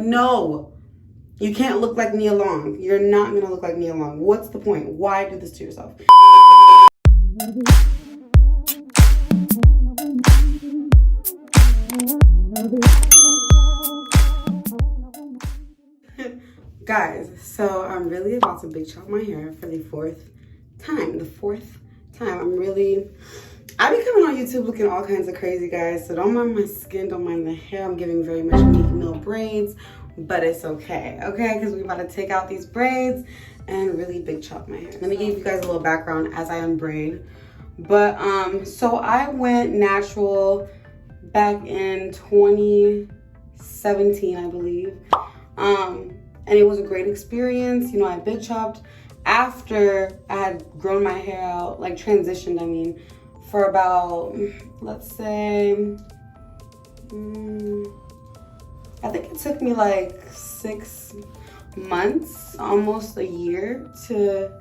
No, you can't look like Nia Long. You're not gonna look like Nia Long. What's the point? Why do this to yourself? Guys, so I'm really about to big chop my hair for the fourth time. I be coming on YouTube looking all kinds of crazy, guys, so don't mind my skin, don't mind the hair. I'm giving very much Meek Mill braids, but it's okay, because we're about to take out these braids and really big chop my hair. Let me give you guys a little background as I unbraid. But so I went natural back in 2017, I believe. And it was a great experience. You know, I big chopped after I had grown my hair out, like transitioned, I mean, for about, let's say, I think it took me like 6 months, almost a year to,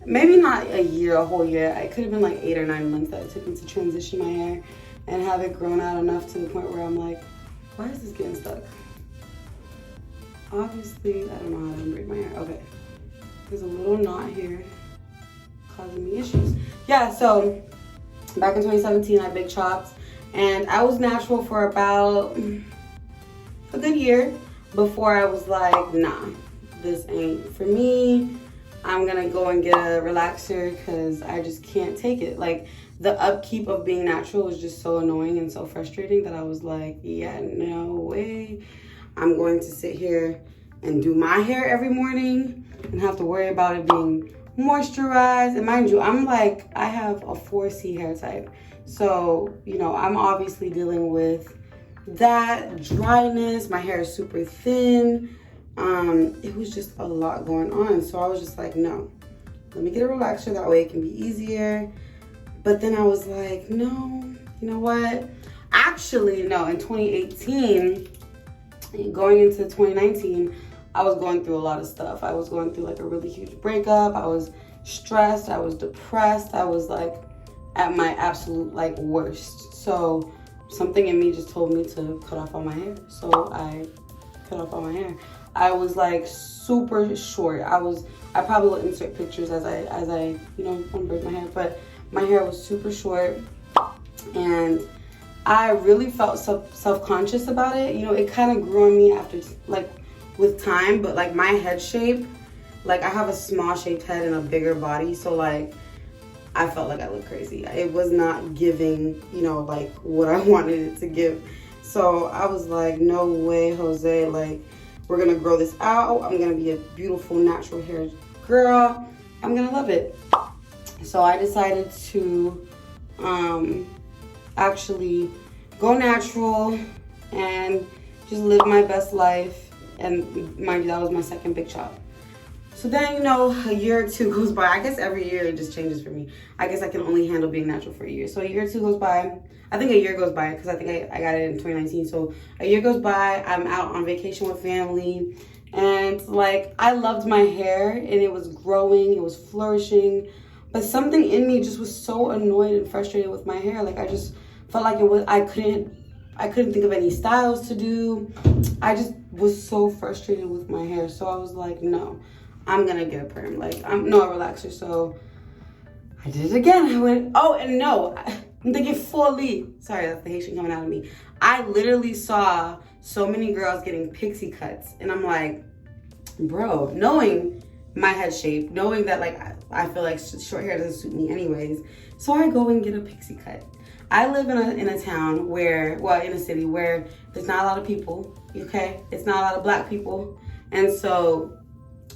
maybe not a year, a whole year. It could have been like 8 or 9 months that it took me to transition my hair and have it grown out enough to the point where I'm like, why is this getting stuck? Obviously, I don't know how to unbraid my hair. Okay, there's a little knot here causing me issues. Yeah, so back in 2017, I big chopped, and I was natural for about a good year before I was like, nah, this ain't for me. I'm gonna go and get a relaxer because I just can't take it. Like, the upkeep of being natural was just so annoying and so frustrating that I was like, yeah, no way. I'm going to sit here and do my hair every morning and have to worry about it being moisturized. And mind you, I'm like, I have a 4C hair type. So, you know, I'm obviously dealing with that dryness. My hair is super thin. It was just a lot going on. So I was just like, no, let me get a relaxer. That way it can be easier. But then I was like, no, you know what? Actually, no, in 2018, going into 2019, I was going through a lot of stuff. I was going through like a really huge breakup. I was stressed. I was depressed. I was like at my absolute like worst. So something in me just told me to cut off all my hair. So I cut off all my hair. I was like super short. I probably will insert pictures as I you know, unbraid my hair, but my hair was super short, and I really felt self-conscious about it. You know, it kind of grew on me after, like, with time, but like my head shape, like I have a small shaped head and a bigger body, so like I felt like I looked crazy. It was not giving, you know, like what I wanted it to give. So I was like, no way, Jose, like we're gonna grow this out. I'm gonna be a beautiful natural hair girl. I'm gonna love it. So I decided to actually go natural and just live my best life. And mind you, that was my second big chop. So then, you know, a year or two goes by. I guess every year it just changes for me. I guess I can only handle being natural for a year. So a year or two goes by. I think a year goes by because I think I got it in 2019. So a year goes by. I'm out on vacation with family. And like, I loved my hair and it was growing. It was flourishing. But something in me just was so annoyed and frustrated with my hair. Like, I just felt like I couldn't think of any styles to do. I just was so frustrated with my hair. So I was like, no, I'm gonna get a perm. Like, a relaxer. So I did it again. I went, oh, and no, I'm thinking fully. Sorry, that's the Haitian coming out of me. I literally saw so many girls getting pixie cuts. And I'm like, bro, knowing my head shape, knowing that like, I feel like short hair doesn't suit me anyways. So I go and get a pixie cut. I live in a town where, well, in a city where there's not a lot of people, okay? It's not a lot of black people. And so,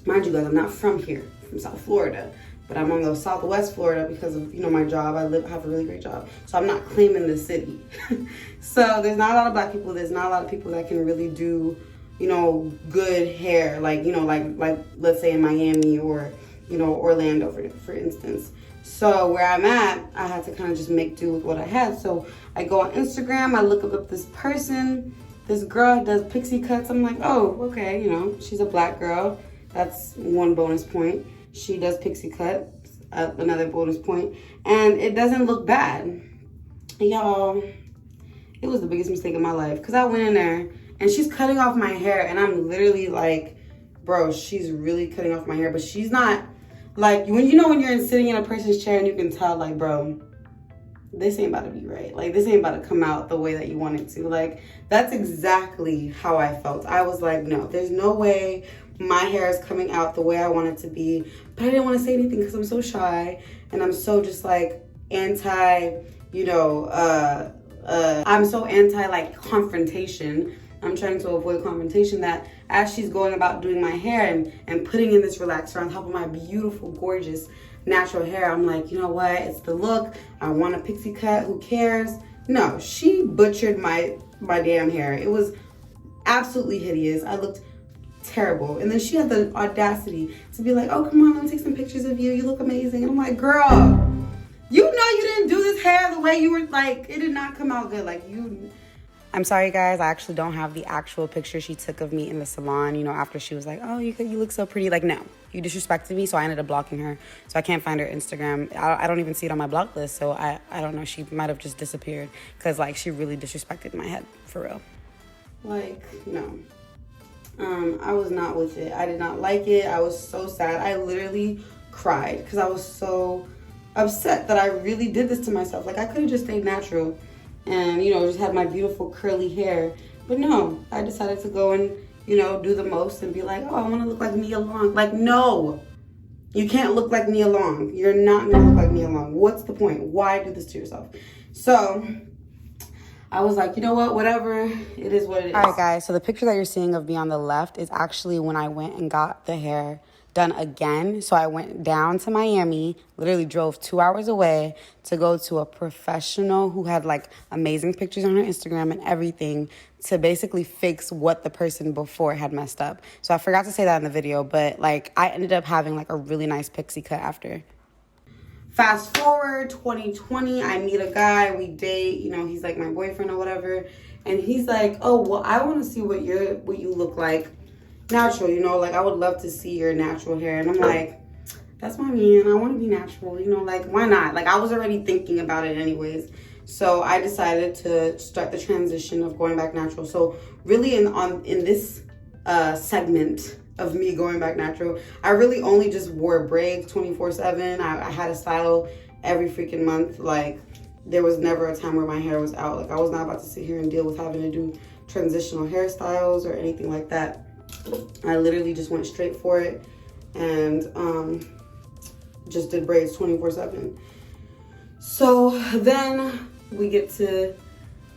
mind you guys, I'm not from here, from South Florida, but I'm on the Southwest Florida because of, you know, my job. I have a really great job. So I'm not claiming the city. So there's not a lot of black people. There's not a lot of people that can really do, you know, good hair. Like, you know, like let's say in Miami or, you know, Orlando, for instance. So where I'm at, I had to kind of just make do with what I had. So I go on Instagram, I look up this person, this girl who does pixie cuts. I'm like, oh, okay, you know, she's a black girl. That's one bonus point. She does pixie cuts, another bonus point. And it doesn't look bad. Y'all, it was the biggest mistake of my life because I went in there and she's cutting off my hair, and I'm literally like, bro, she's really cutting off my hair, but she's not, like, when you're sitting in a person's chair and you can tell, like, bro, this ain't about to be right. Like, this ain't about to come out the way that you want it to. Like, that's exactly how I felt. I was like, no, there's no way my hair is coming out the way I want it to be. But I didn't want to say anything because I'm so shy, and I'm so just like anti, I'm so anti like confrontation. I'm trying to avoid confrontation, that as she's going about doing my hair and putting in this relaxer on top of my beautiful, gorgeous, natural hair, I'm like, you know what? It's the look. I want a pixie cut. Who cares? No, she butchered my damn hair. It was absolutely hideous. I looked terrible. And then she had the audacity to be like, oh, come on, let me take some pictures of you. You look amazing. And I'm like, girl, you know you didn't do this hair the way you were, like, it did not come out good. Like, I'm sorry, guys. I actually don't have the actual picture she took of me in the salon, after she was like, oh, you look so pretty. Like, no, you disrespected me, so I ended up blocking her. So I can't find her Instagram. I don't even see it on my block list, so I don't know. She might have just disappeared because, like, she really disrespected my head, for real. Like, no. I was not with it. I did not like it. I was so sad. I literally cried because I was so upset that I really did this to myself. Like, I could have just stayed natural and, just had my beautiful curly hair. But no, I decided to go and, do the most and be like, oh, I want to look like Nia Long. Like, no, you can't look like Nia Long. You're not going to look like Nia Long. What's the point? Why do this to yourself? So I was like, you know what, whatever, it is what it is. All right, guys, so the picture that you're seeing of me on the left is actually when I went and got the hair done again. So I went down to Miami, literally drove 2 hours away to go to a professional who had like amazing pictures on her Instagram and everything to basically fix what the person before had messed up. So I forgot to say that in the video, but like I ended up having like a really nice pixie cut after. Fast forward 2020, I meet a guy, we date, he's like my boyfriend or whatever, and he's like, oh, well, I want to see what you look like natural, like I would love to see your natural hair. And I'm like, that's my man, I want to be natural, like why not? Like I was already thinking about it anyways. So I decided to start the transition of going back natural. So really in this segment of me going back natural, I really only just wore braids 24/7. I had a style every freaking month. Like there was never a time where my hair was out. Like I was not about to sit here and deal with having to do transitional hairstyles or anything like that. I literally just went straight for it and just did braids 24/7. So then we get to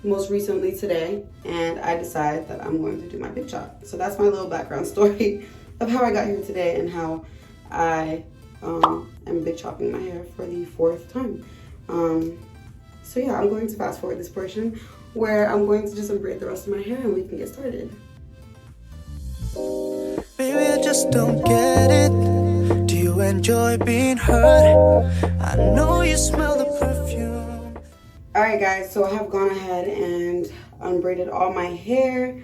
most recently today, and I decide that I'm going to do my big chop. So that's my little background story of how I got here today and how I am big chopping my hair for the 4th time. So yeah, I'm going to fast forward this portion where I'm going to just unbraid the rest of my hair and we can get started. Baby, I just don't get it. Do you enjoy being hurt? I know you smell the perfume. Alright guys, so I have gone ahead and unbraided all my hair,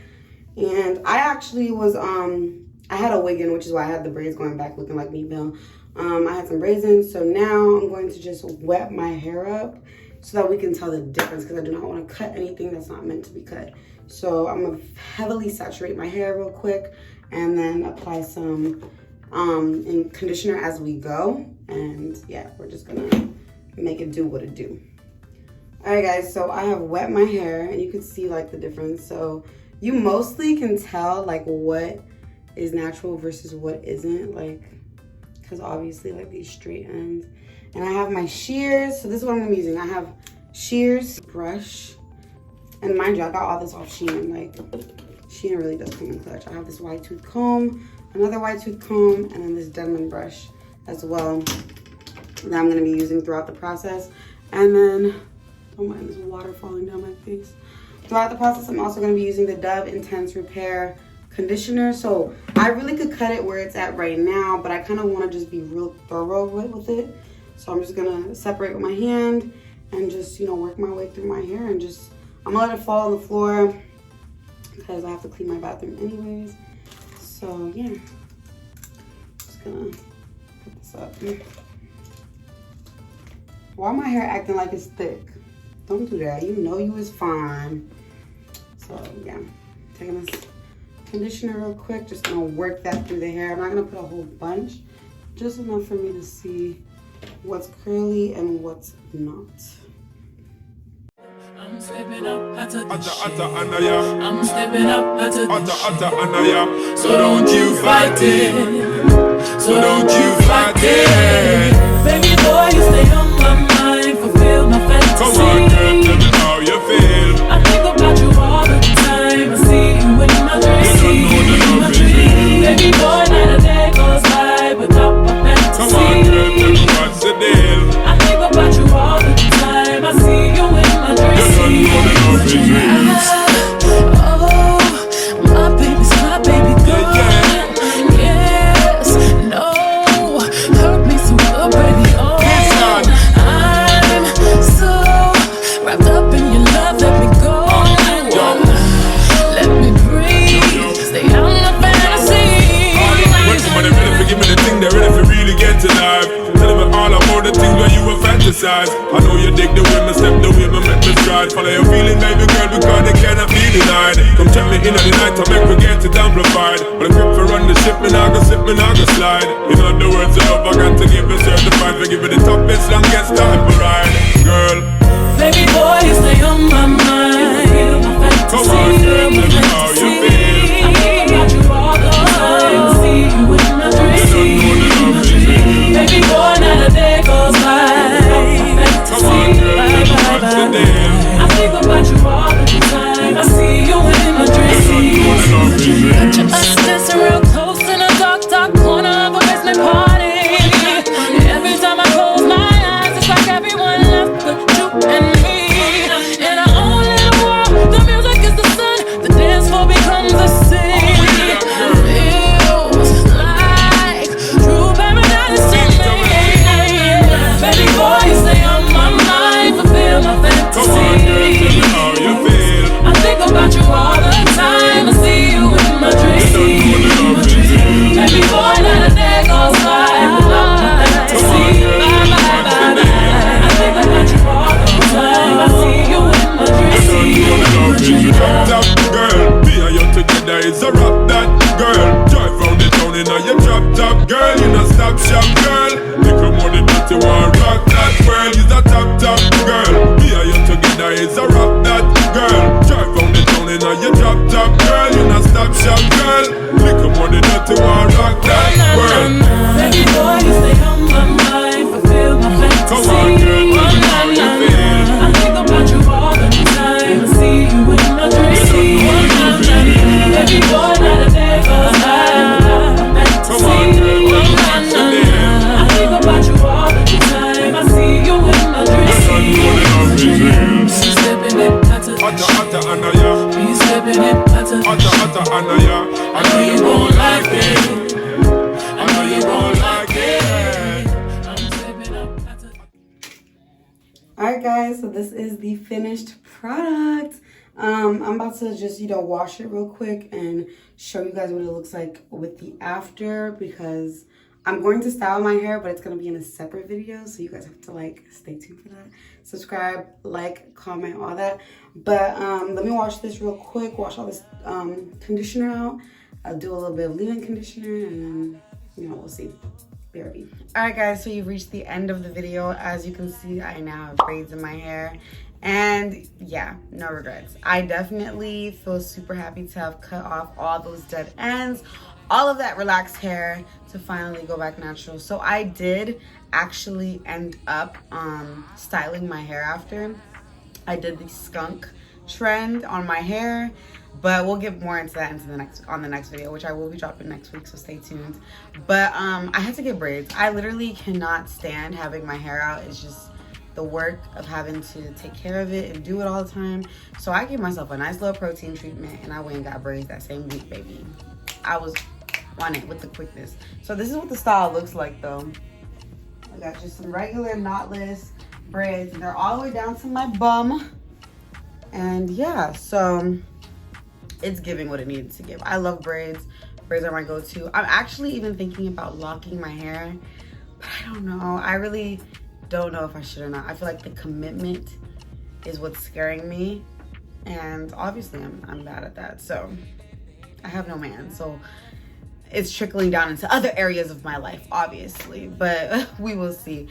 and I actually was I had a wig in, which is why I had the braids going back looking like Meatmeal. I had some braids in, so now I'm going to just wet my hair up so that we can tell the difference, because I do not want to cut anything that's not meant to be cut. So I'm gonna heavily saturate my hair real quick and then apply some conditioner as we go. And yeah, we're just gonna make it do what it do. All right guys, so I have wet my hair and you can see like the difference. So you mostly can tell like what is natural versus what isn't, like, because obviously like these straight ends. And I have my shears. So this is what I'm using. I have shears, brush, and mind you, I got all this off Shein. Like, Shein really does come in clutch. I have this wide tooth comb, another wide tooth comb, and then this Denman brush as well that I'm gonna be using throughout the process. And then, oh my, there's water falling down my face. Throughout the process, I'm also gonna be using the Dove Intense Repair conditioner. So I really could cut it where it's at right now, but I kind of want to just be real thorough with it. So I'm just gonna separate with my hand and just, work my way through my hair, and just, I'm gonna let it fall on the floor because I have to clean my bathroom anyways. So yeah, just gonna put this up. Why my hair acting like it's thick? Don't do that. You know you was fine. So yeah, taking this conditioner real quick. Just gonna work that through the hair. I'm not gonna put a whole bunch, just enough for me to see what's curly and what's not. I'm stepping up, I took the shit. I'm stepping up, I took the shit. So don't you fight it. So don't you fight it. Baby boy, you stay on my mind. Fulfill my fantasy. Come on, girl, tell me how you feel. I think about you all the time. I see you in my dreams. Baby boy, not a day goes by without my fantasy. Come on, girl, tell me what's the deal. I think about you all the time. I see you in my dreams. Oh, my baby girl. Yes, no, hurt me so good, baby. Oh, I'm so wrapped up in your love. Let me go. Let me breathe. Stay out of my fantasy. When somebody ready for give me the thing, they're ready for really get to life. Tell me all about the things where you were fantasize. I know you dig the way me step, the way me make me stride. Follow your feeling, baby girl, because they cannot be denied. Come check me in the night, I make me get it amplified. But I grip for run the ship, me nah go slip, me nah go slide. In other words, the love I got to give it certified. For give it the toughest, longest time for ride. Girl, baby boy, you stay on my mind. come on, girl, tell me how you feel. I think about you all the time. I see you in my dreams. Baby boy, not a day goes by. Come on, girl, tell me what's the deal. I think about you all the time. I see you in my dreams. Picture us dancing real close in a dark corner of a basement party. Every time I close my eyes, it's like everyone left but you and me. In our own little world, the music is the sun, the dance floor becomes a scene. Feels like true paradise to me. Baby boy, you stay on my mind, fulfill my fantasy. Come on, girl, tell me how you feel. I think about you all the time. I see you in my dreams. Baby boy, not a day goes by without my fantasy. I think about you all the time. I see you in my dreams. Top girl, me and you together is a rap that girl. Drive round the town in a your drop top girl. You no stop shop girl. Little more than that you want rock that world. Is a top girl. Me and you together is a rap that girl. Drive round the town in a your drop top girl. You no stop shop girl. Little more than that you want rock that world. Baby boy, you stay on my mind. Fulfill my fantasy. Come on, girl, tell me how you feel. I think about you all the time. I see you in my dreams. Baby boy, not a day goes by without my fantasy. Come on, girl, tell me what's the deal. I think about you all the time. I see you in my dreams. She's stepping it, Atta, Anaya. be stepping it, Atta, Anaya. I know you won't like it. I know you won't like it. I'm stepping up. Alright guys, so this is the finished product. I'm about to just, wash it real quick and show you guys what it looks like with the after, because I'm going to style my hair, but it's going to be in a separate video, so you guys have to stay tuned for that. Subscribe, comment, all that. But let me wash this real quick, wash all this conditioner out. I'll do a little bit of leave-in conditioner, and then, we'll see. BRB. Alright guys, so you've reached the end of the video. As you can see, I now have braids in my hair. And yeah, no regrets. I definitely feel super happy to have cut off all those dead ends, all of that relaxed hair, to finally go back natural. So I did actually end up styling my hair after. I did the skunk trend on my hair, but we'll get more into that on the next video, which I will be dropping next week, so stay tuned. But I had to get braids. I literally cannot stand having my hair out. It's just the work of having to take care of it and do it all the time. So I gave myself a nice little protein treatment, and I went and got braids that same week, baby. I was on it with the quickness. So this is what the style looks like though. I got just some regular knotless braids, and they're all the way down to my bum. And yeah, so it's giving what it needed to give. I love braids. Braids are my go-to. I'm actually even thinking about locking my hair, but I don't know. I really don't know if I should or not. I feel like the commitment is what's scaring me. and obviously I'm bad at that. So I have no man, so it's trickling down into other areas of my life, obviously, but we will see.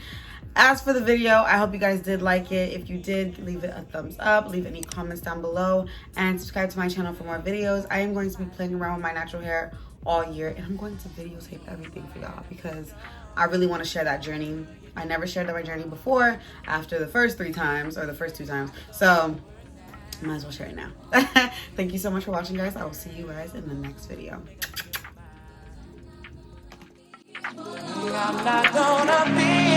As for the video, I hope you guys did like it. If you did, leave it a thumbs up, leave any comments down below, and subscribe to my channel for more videos. I am going to be playing around with my natural hair all year, and I'm going to videotape everything for y'all because I really want to share that journey. I never shared my journey before after the first 3 times or the first 2 times, so might as well share it now. Thank you so much for watching, guys. I will see you guys in the next video. I'm not gonna be